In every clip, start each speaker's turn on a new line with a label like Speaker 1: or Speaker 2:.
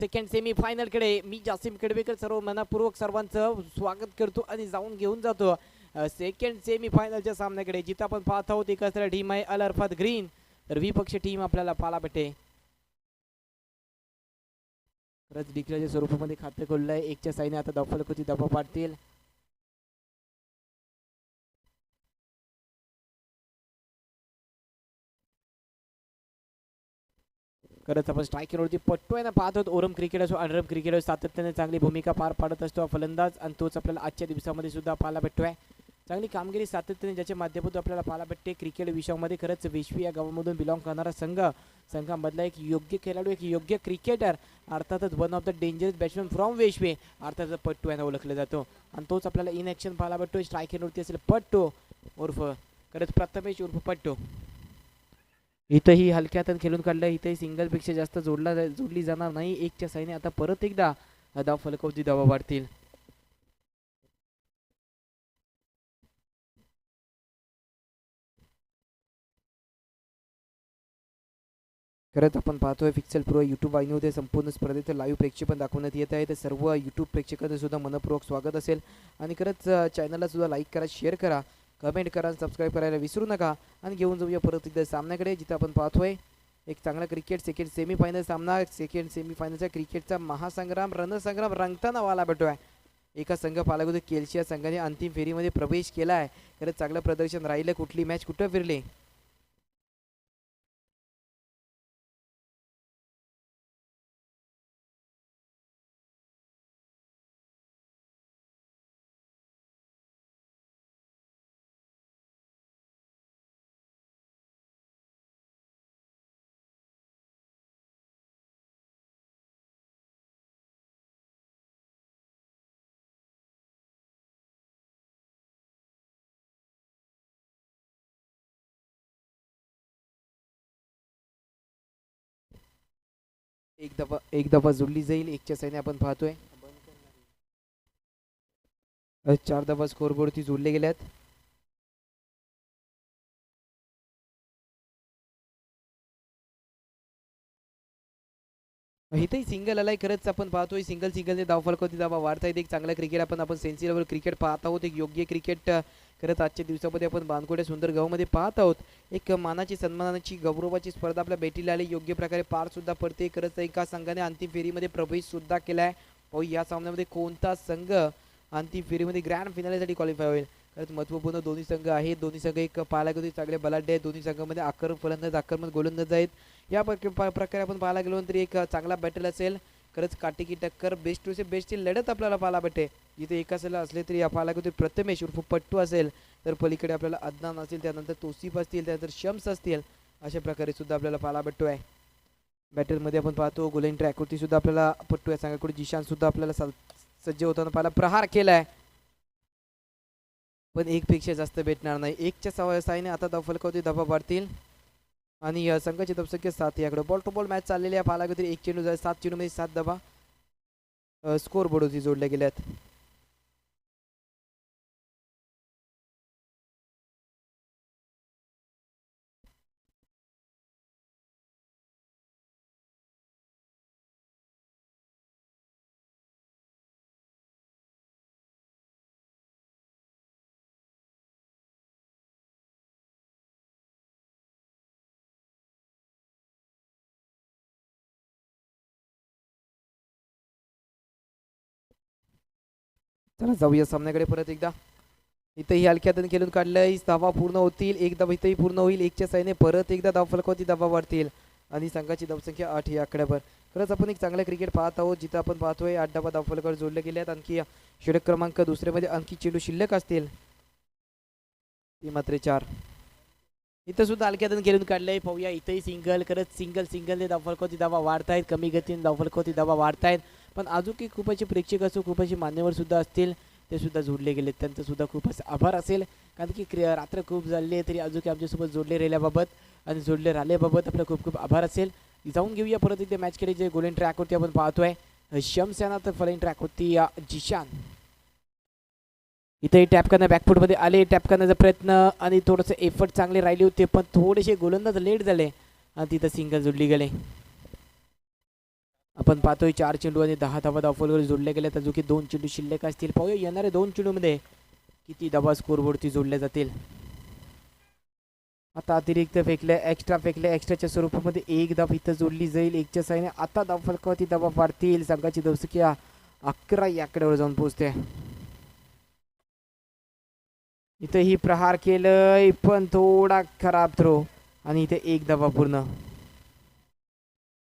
Speaker 1: Second semi final कडे मी जासिम कडवेकर सर्व मनपूर्वक सर्वांचं स्वागत करतो आणि जाऊन घेऊन जातो सेकंड सेमी फायनलच्या सामन्याकडे, जिथे आपण पाहत आहोत एकत्र टीम आहे अल अरफात ग्रीन, तर विपक्ष टीम आपल्याला पाहायला भेटे. खरंच डिक्लेअरच्या स्वरूपामध्ये खाते खोललंय. एकच्या साईने आता दफलकोची दबा पाडतील. खरंच आपण स्ट्रायकरवरती पट्टू आहे ना पाहत आहोत. ओरम क्रिकेट असो अनरम क्रिकेट असो, सातत्याने चांगली भूमिका पार पाडत असतो फलंदाज, आणि तोच आपल्याला आजच्या दिवसामध्ये सुद्धा पाहायला भेटतोय. चांगली कामगिरी सातत्याने ज्याच्या माध्यमातून आपल्याला पाहायला भेटते. क्रिकेट विषयामध्ये खरंच वेश्वी या गावामधून बिलॉंग करणारा संघामधला एक योग्य खेळाडू, एक योग्य क्रिकेटर, अर्थातच one of the dangerous batsman from वेश्वे, अर्थातच पट्टू यानं ओळखला जातो. आणि तोच आपल्याला इन ॲक्शन पाहायला भेटतोय. स्ट्रायकरवरती असेल पट्टू उर्फ खरंच प्रथमेश उर्फ पट्टू. इथंही हलक्यात खेळून काढलं. इथंही सिंगलपेक्षा जास्त जोडली जाणार नाही. एकच्या साईने आता परत एकदा धाव फलकावरती धावा वाढतील. खरंच आपण पाहतोय फिक्सल प्रो यूट्यूब वाहिनीमध्ये संपूर्ण स्पर्धेचं लाईव्ह प्रेक्षेपण दाखवण्यात येत आहे. तर सर्व यूट्यूब प्रेक्षकांचं सुद्धा मनपूर्वक स्वागत असेल. आणि खरंच चॅनलला सुद्धा लाईक करा, शेअर करा, कमेंट करा, सबस्क्राईब करायला विसरू नका. आणि घेऊन जाऊया परत एकदा सामन्याकडे, जिथे आपण पाहतोय एक चांगला क्रिकेट सेकंड सेमीफायनल सामना. सेकंड सेमीफायनलचा क्रिकेटचा महासंग्राम रणसंग्राम रंगताना व्हायला भेटतोय. एका संघ पालागुद केलशिया संघाने अंतिम फेरीमध्ये प्रवेश केला आहे. खरंच चांगलं प्रदर्शन राहिलं. कुठली मॅच कुठं फिरली. एक दफा जोडली जाईल. एकच्या साईने आपण पाहतोय 4 दफा स्कोरबोर्डवरती जोडले गेल्यात. इथेही सिंगल आलाय. खरंच आपण पाहतोय सिंगलने धावफलकावरती धावा वाढतायत. एक चांगला क्रिकेट आपण सेन्सी लेवल क्रिकेट पाहत आहोत. एक योग्य क्रिकेट खरंच आजच्या दिवसामध्ये आपण बानकोड्या सुंदर गावामध्ये पाहत आहोत. एक मानाची सन्मानाची गौरवाची स्पर्धा आपल्या भेटीला आली. योग्य प्रकारे पार सुद्धा पडते. खरंच एका संघाने अंतिम फेरीमध्ये प्रवेश सुद्धा केलाय. पाहू या सामन्यामध्ये कोणता संघ अंतिम फेरीमध्ये ग्रँड फिनालेसाठी क्वालिफाय होईल. खरंच महत्त्वपूर्ण दोन्ही संघ आहेत. दोन्ही संघ एक पाहायला गेलो चांगले बलाढ्य आहेत. दोन्ही संघामध्ये आक्रमक फलंदाज आक्रमक गोलंदाज आहेत. या प्रकारे आपण पाहायला गेलो तरी एक चांगला बॅटल असेल. खरंच काटेकी टक्कर, बेस्ट टू बेस्टची लढत आपल्याला पाहायला भेटे. जिथे एका साला असले तरी पाहायला गेलो प्रथमेश उर्फ पट्टू असेल, तर पलीकडे आपल्याला अदनान असेल, त्यानंतर तोसिफ असतील, त्यानंतर शम्स असतील. अशा प्रकारे सुद्धा आपल्याला पाहायला भेटतोय. बॅटलमध्ये आपण पाहतो गोलेन ट्रॅकवरती सुद्धा आपल्याला पट्टू या संघाकडे जिशान सुद्धा आपल्याला सज्ज होताना पाहायला प्रहार केलाय. पण एक पेक्षा जास्त भेटणार नाही. एकच्या साईने आता धावफलकावरती धावा वाढतील. आणि संघाची धावसंख्या 7. याकडे बॉल टू बॉल मॅच चाललेली आहे. पाहायला गेलो 1 चेंडू 7 चेंडूमध्ये 7 धावा स्कोर बोर्डवरती जोडल्या गेल्यात. चला जाऊया सामन्याकडे परत एकदा. इथंही हलक्यातून खेळून काढलंय. धावा पूर्ण होतील. एक धावा इथंही पूर्ण होईल. एकच्या साईने परत एकदा धावफलकावरती धावा वाढतील. आणि संघाची धावसंख्या 8 या आकड्यावर. खरंच आपण एक चांगलं क्रिकेट पाहत आहोत. जिथं आपण पाहतोय 8 धावा धावफलकावर जोडले गेले आहेत. आणखी षटक क्रमांक दुसऱ्यामध्ये आणखी चेंडू शिल्लक असतील. ती मात्र 4. इथं सुद्धा हलक्यातून खेळून काढलंय. पाहूया इथंही सिंगल. खरंच सिंगलने धावफलकावरती धावा वाढतायत. कमी गतीने धावफलकावरती धावा वाढतायत. पण अजून की खूप असे प्रेक्षक असो, खूप असे मान्यवर सुद्धा असतील, ते सुद्धा जोडले गेले. त्यांचं सुद्धा खूप असं आभार असेल. कारण की रात्र खूप झाली आहे, तरी अजून आमच्यासोबत जोडले राहिल्याबाबत आणि जोडले राहिल्याबाबत आपलं खूप खूप आभार असेल. जाऊन घेऊया परत एकदा मॅचकडे. जे गोल्डन ट्रॅकवरती आपण पाहतोय शम्स यांना, तर फलाईन ट्रॅकवरती जिशान. इथेही टॅप करणं बॅकफुटमध्ये आले. टॅप करण्याचा प्रयत्न आणि थोडंसं एफर्ट चांगले राहिले होते, पण थोडेसे गोलंदाज लेट झाले आणि तिथं सिंगल जोडली गेले. आपण पाहतोय 4 चेंडू आणि 10 धावा धावफलकावर जोडले गेले, तर जो की 2 चेंडू शिल्लक असतील. पाहूया येणाऱ्या 2 चेंडूमध्ये किती धावा स्कोरबोर्डची जोडल्या जातील. आता अतिरिक्त फेकले, एक्स्ट्रा फेकले, एक्स्ट्राच्या स्वरूपामध्ये एक धाव इथं जोडली जाईल. एकच्या साईने आता धावफलकावरती धावा वाढतील. संघाची धावसंख्या 11 या आकड्यावर जाऊन पोहोचते. इथं ही प्रहार केलंय, पण थोडा खराब थ्रो आणि इथे एक धावा पूर्ण.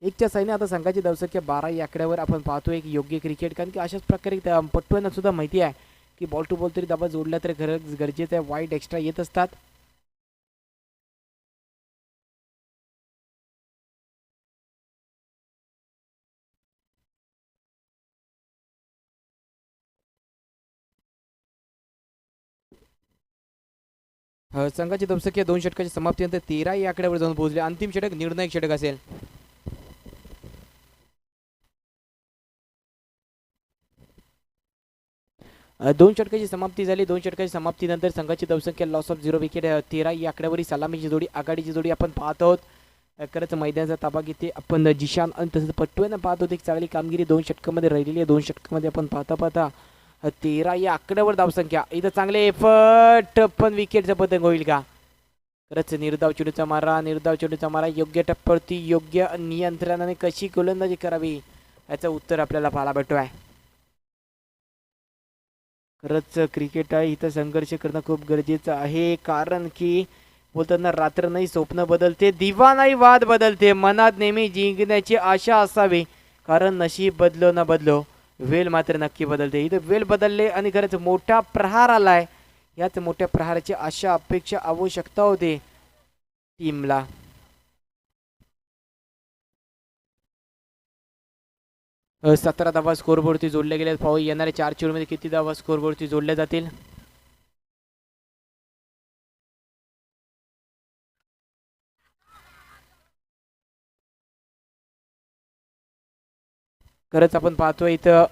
Speaker 1: एकच्या साईने आता संघाची धावसंख्या 12 या आकड्यावर आपण पाहतोय एक योग्य क्रिकेट, कारण की अशाच प्रकारे पटूयांना सुद्धा माहिती आहे की बॉल टू बॉल तरी धावा जोडल्या तर खरंच गरजेचं आहे. वाईट एक्स्ट्रा येत असतात. संघाची धावसंख्या 2 षटकाच्या समाप्तीनंतर 13 या आकड्यावर जाऊन पोहोचले. अंतिम षटक निर्णायक षटक असेल. दोन षटकाची समाप्ती झाली. 2 षटकाची समाप्तीनंतर संघाची धावसंख्या लॉस ऑफ 0 विकेट 13 या आकड्यावरील सलामीची जोडी, आघाडीची जोडी आपण पाहत आहोत. खरंच मैदानाचा ताबा घेते आपण जिशान आणि तसंच पटवेनं पाहत होते. एक चांगली कामगिरी 2 षटकामध्ये राहिलेली आहे. 2 षटकामध्ये आपण पाहता 13 या आकड्यावर धावसंख्या. इथं चांगले एफर्ट, पण विकेटचं पतंग होईल का? खरंच निर्धाव चेंडूचा मारा योग्य टप्प्यावरती योग्य नियंत्रणाने कशी गोलंदाजी करावी याचं उत्तर आपल्याला पाहायला भेटतो आहे. खरंच क्रिकेट आहे, इथं संघर्ष करणं खूप गरजेचं आहे, कारण की बोलताना रात्र नाही स्वप्न बदलते, दिवा नाही वाद बदलते. मनात नेहमी जिंकण्याची आशा असावी, कारण नशीब बदलो ना बदलो वेल मात्र नक्की बदलते. इथं वेल बदलले आणि खरंच मोठा प्रहार आलाय. याच मोठ्या प्रहाराची आशा अपेक्षा आवश्यकता होती टीमला. सतरा धावा स्कोरबोर्डती जोडल्या गेल्या. पाहू येणाऱ्या 4 चेंडूमध्ये किती धावा स्कोरबोर्डती जोडल्या जातील. खरंच आपण पाहतोय इथं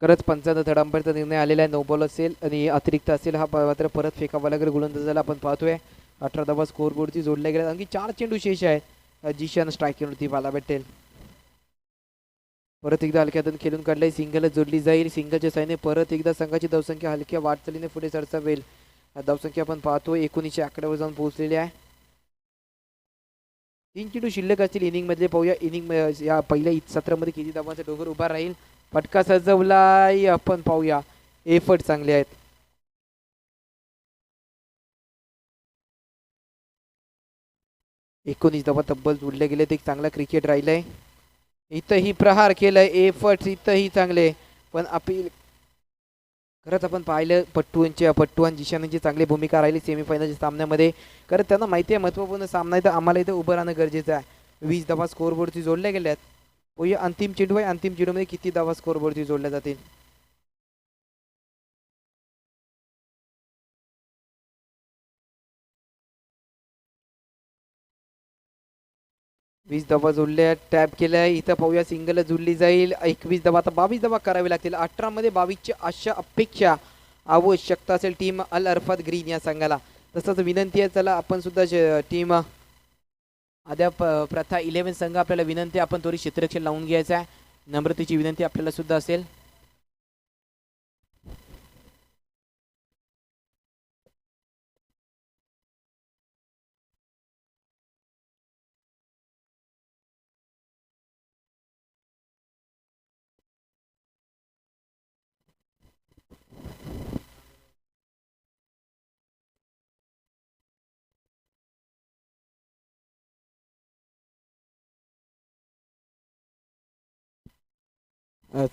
Speaker 1: खरंच पंचांचा धडांपर्यंत निर्णय आलेला आहे. नो बॉल असेल आणि अतिरिक्त असेल हा मात्र परत फेकावा लागेल गोलंदाजाला. आपण पाहतोय 18 धावा स्कोरबोर्डची जोडल्या गेल्या, आणखी 4 चेंडू शेष आहे. जिशान स्ट्रायकिंगवरती पाहायला भेटेल. परत एकदा हलक्यातून खेळून काढलाय, सिंगलच जोडली जाईल. सिंगलच्या साईने परत एकदा संघाची धावसंख्या हलक्या वाटचालीने पुढे सरसावेल. धावसंख्या आपण पाहतोय 19 आकड्यावर जाऊन पोहोचलेली आहे. 3 चेंडू शिल्लक असतील इनिंग मधले. पाहूया इनिंग या पहिल्या सत्रामध्ये किती धावांचा डोंगर उभा राहील. फटका सजवलाय, आपण पाहूया. एफर्ट चांगले आहेत. 19 धावा तब्बल जोडले गेले. एक चांगला क्रिकेट राहिलंय. इथंही प्रहार केलाय, एफर्ट इथंही चांगले, पण अपील. खरंच आपण पाहिलं पट्टुवान जिशानची चांगली भूमिका राहिली सेमीफायनलच्या सामन्यामध्ये. कारण त्यांना माहिती आहे महत्त्वपूर्ण सामना आहे, तर आम्हाला इथं उभं राहणं गरजेचं आहे. 20 धावा स्कोरबोर्डची जोडल्या गेल्यात. होय अंतिम चेंडू आहे, अंतिम चेंडूमध्ये किती धावा स्कोरबोर्डची जोडल्या जातील. 20 धावा जोडल्या, टॅप केलाय. इथं पाहूया सिंगल जोडली जाईल. 21 धावा, आता 22 धावा करावे लागतील. 18 मध्ये 22ची अशा अपेक्षा आवश्यकता असेल टीम अल अरफात ग्रीन या संघाला. तसंच विनंती आहे, चला आपण सुद्धा टीम अद्याप प्रथा 11 संघ आपल्याला विनंती, आपण थोडी क्षेत्ररक्षण लावून घ्यायचं आहे. नम्रतेची विनंती आपल्याला सुद्धा असेल.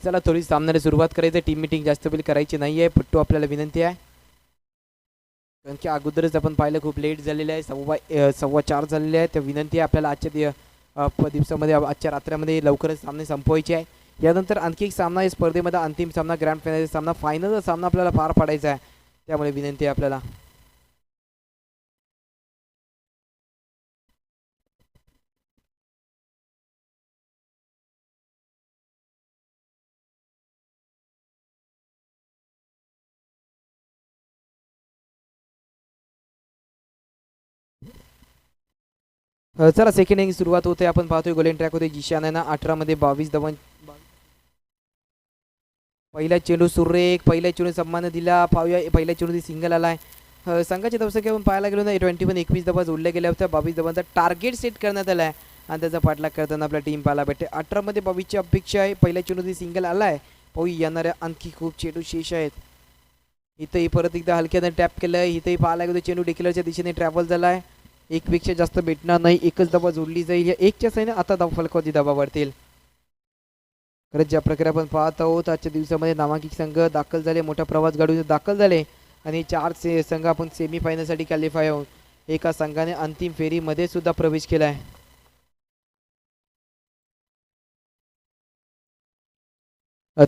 Speaker 1: चला थोडी सामन्याला सुरुवात करायचं. टीम मिटिंग जास्त वेळ करायची नाही आहे. पट्टू आपल्याला विनंती आहे, कारण की अगोदरच आपण पाहिलं खूप लेट झालेलं आहे. 4:15 झालेले आहे. तर विनंती आहे आपल्याला आजच्या दिवसामध्ये, आजच्या रात्रीमध्ये लवकरच सामने संपवायचे आहे. यानंतर आणखी एक सामना आहे स्पर्धेमध्ये, अंतिम सामना, ग्रँड फायनल सामना, फायनलचा सामना आपल्याला पार पाडायचा आहे. त्यामुळे विनंती आहे आपल्याला. चला सेकंड इनिंग सुरुवात होते. आपण पाहतोय गोल्डन ट्रॅक होते. जिशान आहे ना 18 मध्ये 22 धावां. पहिला चेंडू सुरेख, पहिल्या चेंडू सन्मान दिला. पाहूया पहिल्या चेंडू सिंगल आलाय. संघाची धावसंख्या आपण पाहायला गेलो ना 21 धावा जोडल्या गेल्या होत्या. 22 धावांचा टार्गेट सेट करण्यात आलाय आणि त्याचा पाठलाग करताना आपला टीम पाहायला भेटते. 18 मध्ये 22ची अपेक्षा आहे. पहिल्या चेंडू सिंगल आलाय. पाहूया येणाऱ्या आणखी खूप चेंडू शेष आहेत. इथंही परत एकदा हलक्यानं टॅप केलंय. इथंही पाहायला गेलो चेंडू डिक्लेअरच्या दिशेने ट्रॅव्हल झालाय. एकपेक्षा जास्त भेटणार नाही, एकच धावा जोडली जाईल. या एकच्या साईने आता धाव फलकावरती धावा वाढतील. खरंच ज्या प्रकारे आपण पाहत आहोत आजच्या दिवसामध्ये नामांकित संघ दाखल झाले, मोठा प्रवास घडून दाखल झाले आणि 4 संघ आपण सेमीफायनलसाठी क्वालिफाय आहोत. एका संघाने अंतिम फेरीमध्ये सुद्धा प्रवेश केला आहे.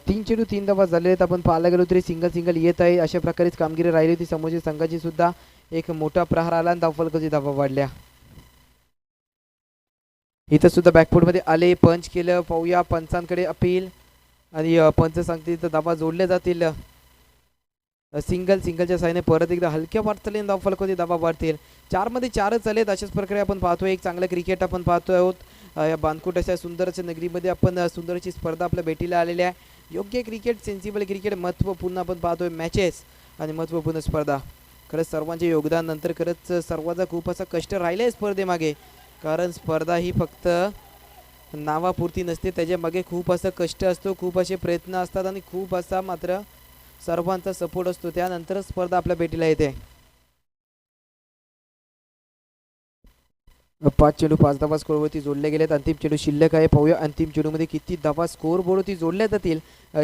Speaker 1: तीन चेंडू 3 धावा झाले आहेत. आपण पाहायला गेलो तरी सिंगल येत आहे. अशा प्रकारेच कामगिरी राहिली होती समोरच्या संघाची सुद्धा. एक मोठा प्रहार आला आणि धावफलकाची धावा वाढल्या. इथं सुद्धा बॅकफुटमध्ये आले, पंच केलं. पाहूया पंचांकडे अपील आणि पंच सांगते इथं धावा जोडल्या जातील. सिंगलच्या साईने परत एकदा हलक्या वाटचालीने धावफलकाची धावा वाढतील. 4 मध्ये 4च आलेत. अशाच प्रकारे आपण पाहतोय एक चांगलं क्रिकेट आपण पाहतो आहोत. या बानकोट अशा सुंदरच्या नगरीमध्ये आपण सुंदरची स्पर्धा आपल्या भेटीला आलेल्या आहे. योग्य क्रिकेट, सेन्सिबल क्रिकेट, महत्त्वपूर्ण आपण पाहतोय मॅचेस आणि महत्त्वपूर्ण स्पर्धा. खरंच सर्वांचे योगदान नंतर खरंच सर्वांचा खूप असा कष्ट राहिला आहे स्पर्धेमागे, कारण स्पर्धा ही फक्त नावापुरती नसते. त्याच्यामागे खूप असं कष्ट असतो, खूप असे प्रयत्न असतात आणि खूप असा मात्र सर्वांचा सपोर्ट असतो. त्यानंतर स्पर्धा आपल्या भेटीला येते. 5 चेंडू 5 धावा स्कोरवरती जोडले गेलेत. अंतिम चेंडू शिल्लक आहे. पाहूया अंतिम चेंडूमध्ये किती धावा स्कोर बोर्डवरती जोडल्या जातील.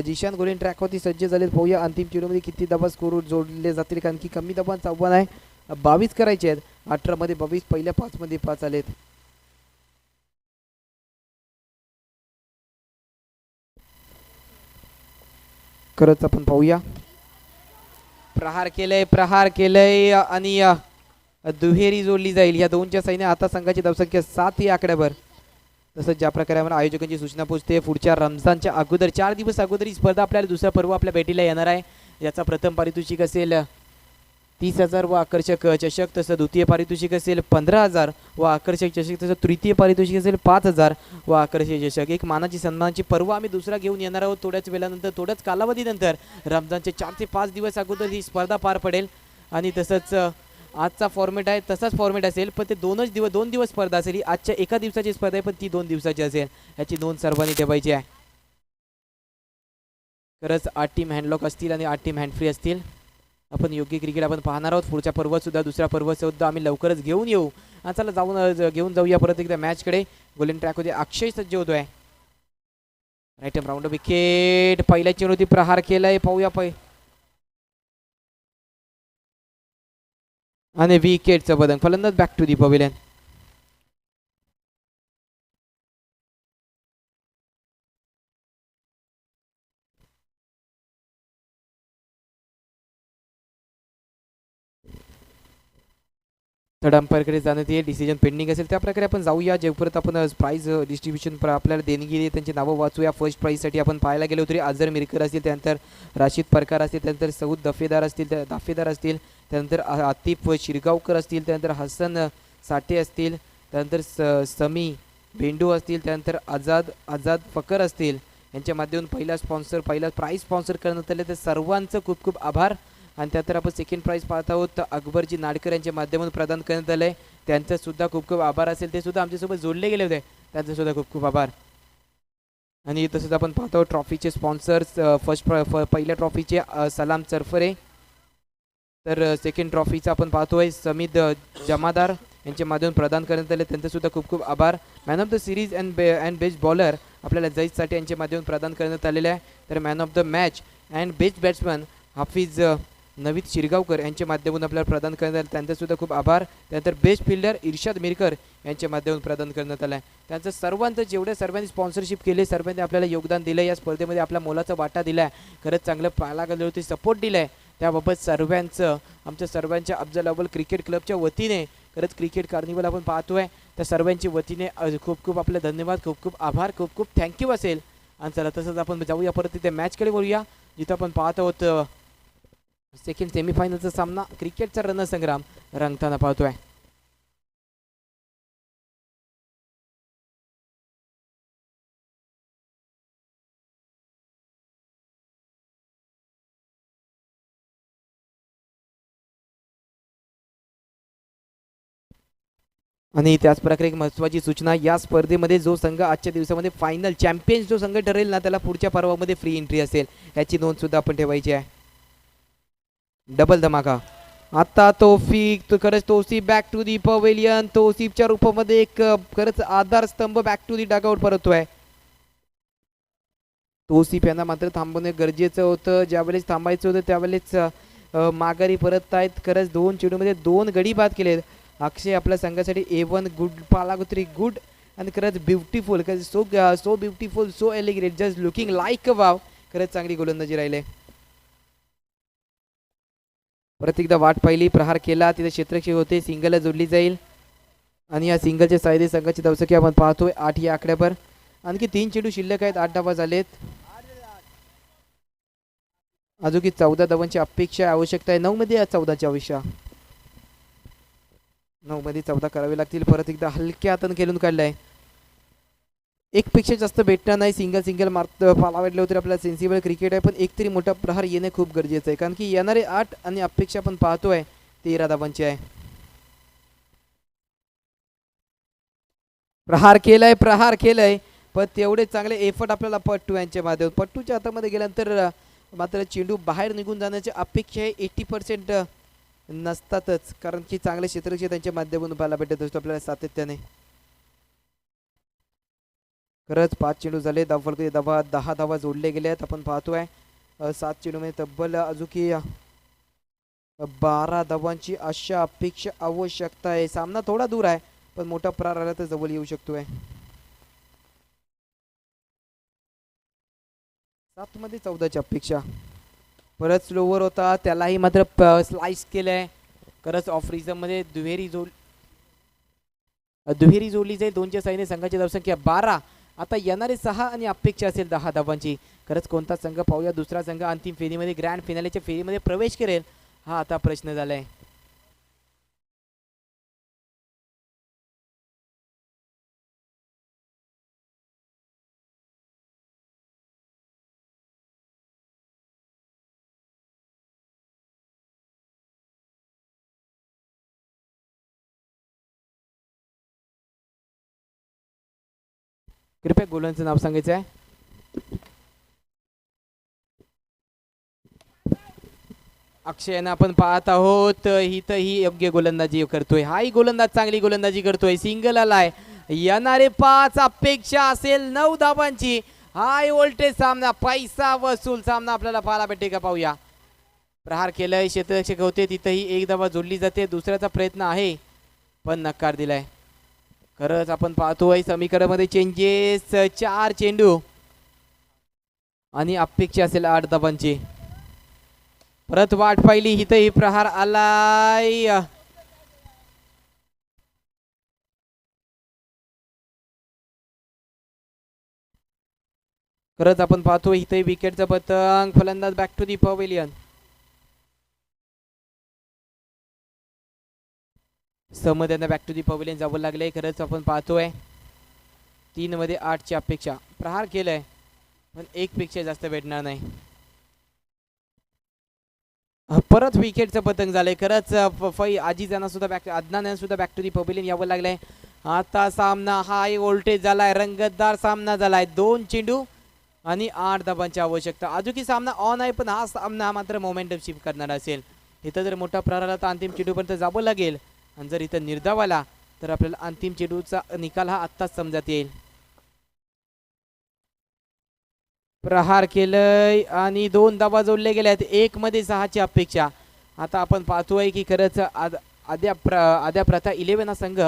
Speaker 1: जिशान गोल्डन ट्रॅकवरती सज्ज झालेत. पाहूया अंतिम चेंडूमध्ये किती धावा स्कोर जोडले जातील, कारण की कमी धावांचं आव्हान आहे. 22 करायचे आहेत. 18 मध्ये 22, पहिल्या 5 मध्ये 5 आलेत. खरंच आपण पाहूया प्रहार केलंय आणि दुहेरी जोडली जाईल. या दोनच्या साईने आता संघाची धावसंख्या 7 ही आकड्यावर. तसंच ज्या प्रकारे आम्हाला आयोजकांची सूचना पोहोचते, पुढच्या रमजानच्या अगोदर 4 दिवस अगोदर ही स्पर्धा आपल्याला दुसरा पर्व आपल्या भेटीला येणार आहे. याचा प्रथम पारितोषिक असेल 30,000 व आकर्षक चषक, तसं द्वितीय पारितोषिक असेल 15,000 व आकर्षक चषक, तसं तृतीय पारितोषिक असेल 5,000 व आकर्षक चषक. एक मानाची सन्मानाची पर्व आम्ही दुसरा घेऊन येणार आहोत थोड्याच वेळानंतर, थोड्याच कालावधीनंतर. रमजानचे 4 ते 5 दिवस अगोदर ही स्पर्धा पार पडेल आणि तसंच आजचा फॉर्मॅट आहे तसाच फॉर्मॅट असेल, पण ते 2 दिवस स्पर्धा असेल. ही आजच्या एका दिवसाची स्पर्धा आहे, पण ती 2 दिवसाची असेल. याची नोंद सर्वांनी ठेवायची आहे. खरंच 8 टीम हँडलॉक असतील आणि 8 टीम हँडफ्री असतील. आपण योग्य क्रिकेट आपण पाहणार आहोत. पुढच्या पर्वात सुद्धा, दुसऱ्या पर्वात सुद्धा आम्ही लवकरच घेऊन येऊ. आणि चला घेऊन जाऊया परत एकदा मॅचकडे. गोल्डन ट्रॅक होते, अक्षय सज्ज होतोय. राईट राऊंड विकेट, पहिल्या चेंडूवरती प्रहार केलाय. पाहूया आणि विकेटचं बदल. फलंदाज back to the pavilion. Third अंपायरकडे जाण्यात येईल. डिसिजन पेंडिंग असेल त्याप्रकारे आपण जाऊया. जेपर्यंत आपण प्राईज डिस्ट्रीब्युशन आपल्याला देणगी आहे त्यांची नावं वाचूया. फर्स्ट प्राईजसाठी आपण पाहायला गेलो तरी अझर मिरकर असतील, त्यानंतर राशीद परकार असतील, त्यानंतर सऊद दाफेदार असतील, त्यानंतर आतिफ शिरगावकर असतील, त्यानंतर हसन साठे असतील, त्यानंतर समी बेंडू असतील, त्यानंतर आझाद फकर असतील. यांच्या माध्यमातून पहिला प्राईज स्पॉन्सर करण्यात आले. तर सर्वांचं खूप खूप आभार. आणि त्यानंतर आपण सेकंड प्राईज पाहत आहोत अकबरजी नाडकर यांच्या माध्यमातून प्रदान करण्यात आलं आहे. त्यांचं सुद्धा खूप खूप आभार असेल. ते सुद्धा आमच्यासोबत जोडले गेले होते, त्यांचं सुद्धा खूप खूप आभार. आणि तसंच आपण पाहतो ट्रॉफीचे स्पॉन्सर्स. पहिल्या ट्रॉफीचे सलाम चरफरे, तर सेकंड ट्रॉफीचा आपण पाहतोय समीद जमादार, यांच्या माध्यमातून प्रदान करण्यात आले, त्यांचे सुद्धा खूप खूप आभार. Man of the series and best bowler आपल्याला जैदसाठी यांच्या माध्यमातून प्रदान करण्यात आलेले आहे. तर man of the match and best batsman Hafiz Naveed Shirgaonkar यांच्या माध्यमातून आपल्याला प्रदान करण्यात आले, त्यांचे सुद्धा खूप आभार. त्यानंतर बेस्ट फिल्डर इर्शाद मिरकर यांच्या माध्यमातून प्रदान करण्यात आला आहे. त्यांचं सर्वांचं जेवढ्या सर्वांनी स्पॉन्सरशिप केले, सर्वांनी आपल्याला योगदान दिलं, या स्पर्धेमध्ये आपला मोलाचा वाटा दिला आहे. खरंच चांगलं पाहायला गेलं होते, सपोर्ट दिला आहे, त्याबाबत सर्वांचं आमच्या सर्वांच्या अफजल अव्वल क्रिकेट क्लबच्या वतीने खरंच क्रिकेट कार्निवल आपण पाहतोय त्या सर्वांच्या वतीने खूप खूप आपले धन्यवाद, खूप खूप आभार, खूप खूप थँक्यू असेल. आणि चला तसंच आपण जाऊया परत तिथे मॅचकडे वळूया, जिथं आपण पाहत आहोत सेकंड सेमीफायनलचा सामना क्रिकेटचा रणसंग्राम रंगताना पाहतोय. आणि त्याचप्रकारे एक महत्त्वाची सूचना, या स्पर्धेमध्ये जो संघ आजच्या दिवसामध्ये फायनल चॅम्पियन्स जो संघ ठरेल ना, त्याला पुढच्या पर्वामध्ये फ्री एंट्री असेल, याची नोंद सुद्धा आपण ठेवायची आहे. डबल धमाका आता तौफिक, खरंच Tausif back to the pavilion, तौसिफच्या रूपामध्ये एक खरंच आधारस्तंभ बॅक टू दी डगआउट परततोय. तौसिफ यांना मात्र थांबवणे गरजेचं होतं, ज्यावेळेस थांबायचं होतं त्यावेळेस माघारी परत आहेत. खरंच 2 चेंडूमध्ये 2 गडी बाद केलेत. अक्षय आपल्या संघासाठी A1 गुड पालागोत्री गुड आणि खरंच beautiful, so beautiful, so elegant, just looking like a wow. खरंच चांगली गोलंदाजी राहिले. परत एकदा वाट पाहिली, प्रहार केला, तिथे क्षेत्ररक्षक होते, सिंगलला जोडली जाईल आणि या सिंगलच्या सायदे संघाची धावसंख्या आपण पाहतोय 8 या आकड्यावर. आणखी 3 चेंडू शिल्लक आहेत, 8 धावा झालेत. अजून 14 धावांची अपेक्षा आवश्यकता आहे. 9 मध्ये 14ची आवश्यकता, 9 मध्ये 14 करावे लागतील. परत एकदा हलक्या हाताने खेळून काढलाय, एक पेक्षा जास्त भेटणार नाही. सिंगल मार्क पाला वाटले होते आपल्याला. सेन्सिबल क्रिकेट आहे, पण एक तरी मोठा प्रहार येणे खूप गरजेचं आहे, कारण की येणारे 8 आणि अपेक्षा आपण पाहतोय 13 धावांची आहे. प्रहार केलाय पण तेवढे चांगले एफर्ट आपल्याला पट्टू यांच्या माध्यमातून, पट्टूच्या हातामध्ये गेल्यानंतर मात्र चेंडू बाहेर निघून जाण्याची अपेक्षा आहे 80% नसतातच, कारण की चांगले क्षेत्ररक्षक त्यांच्या माध्यमातून पाहायला भेटत असतो आपल्याला सातत्याने. खरंच 5 चेंडू झाले, धावफलकाची 10 धावा जोडले गेले आहेत. आपण पाहतोय 7 चेंडूमध्ये तब्बल अजूकी 12 धावांची अशा अपेक्षा आवश्यकता आहे. सामना थोडा दूर आहे, पण मोठा प्रहार आला तर जवळ येऊ शकतोय. 7 मध्ये 14ची अपेक्षा. परत स्लोवर होता, त्यालाही मात्र स्लाइस केलंय. खरंच ऑफ रिझम मध्ये दुहेरी जोडली जाईल. 2च्या साईने संघाची धावसंख्या 12. आता येणारे 6 आणि अपेक्षा असेल 10 धावांची. खरंच कोणता संघ पाहूया दुसरा संघ अंतिम फेरीमध्ये ग्रँड फिनालेच्या फेरीमध्ये प्रवेश करेल, हा आता प्रश्न झालाय. कृपया गोलांचं नाव सांगायचं आहे. अक्षयनं आपण पाहत आहोत, ही योग्य गोलंदाजी करतोय. हाही गोलंदाज चांगली गोलंदाजी करतोय. सिंगल आलाय. येणारे 5 अपेक्षा असेल 9 धावांची. हाय व्होल्टेज सामना, पैसा वसूल सामना आपल्याला पाहायला भेटे का पाहूया. प्रहार केलाय, क्षेत्ररक्षक होते, तिथेही 1 धावा जोडली जाते. दुसऱ्याचा प्रयत्न आहे पण नकार दिलाय. खरंच आपण पाहतोय समीकरणामध्ये चेंजेस. 4 चेंडू आणि अपेक्षा असेल 8 धावांची. परत वाट पाहिली, इथंही प्रहार आलाय. खरंच आपण पाहतोय इथंही विकेटचा पतंग. फलंदाज बॅक टू दी पवेलियन. समध्यांना बॅक टू दी पवेलियन जावं लागलंय. खरंच आपण पाहतोय 3 मध्ये 8ची अपेक्षा. प्रहार केलाय पण 1 पेक्षा जास्त भेटणार नाही. परत विकेटचं पतंग झालंय. खरंच आजीज यांना सुद्धा अदनान यांना सुद्धा बॅक टू दी पवेलियन यावं लागलंय. आता सामना हाय व्होल्टेज झालाय, रंगतदार सामना झालाय. 2 चेंडू आणि 8 धावांची आवश्यकता. अजूनही सामना ऑन आहे, पण हा सामना मात्र मोमेंटम शिफ्ट करणार असेल. इथं जर मोठा प्रहार आला तर अंतिम चेंडूपर्यंत जावं लागेल. आणि जर इथं निर्धाव आला तर आपल्याला अंतिम चेंडूचा निकाल हा आत्ताच समजत येईल. प्रहार केलंय आणि 2 धावा जोडले गेले आहेत. 1 मध्ये 6ची अपेक्षा. आता आपण पाहतोय की खरंच आद्या प्रथा 11 हा संघ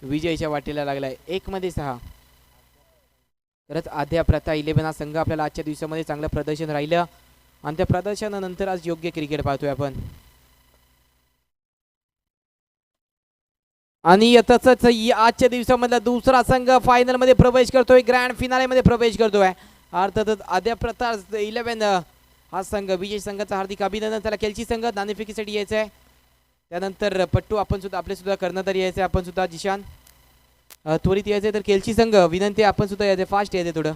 Speaker 1: विजयाच्या वाटेला लागलाय. 1 मध्ये 6. खरंच आद्या प्रथा 11 हा संघ आपल्याला आजच्या दिवसामध्ये चांगलं प्रदर्शन राहिलं आणि त्या प्रदर्शनानंतर आज योग्य क्रिकेट पाहतोय आपण. आणि तसंच आजच्या दिवसामधला दुसरा संघ फायनल मध्ये प्रवेश करतोय, ग्रँड फिनाले मध्ये प्रवेश करतोय. अर्थातच आद्या प्रथा 11 हा संघ विजय संघाचा हार्दिक अभिनंदन. त्याला केलची संघ नाणेफेकीसाठी यायचं आहे. त्यानंतर पट्टू आपण सुद्धा आपले सुद्धा कर्णधार यायचं आहे. आपण सुद्धा जिशान त्वरित यायचं आहे. तर केलची संघ विनंती आपण सुद्धा यायचं फास्ट यायचं थोडं.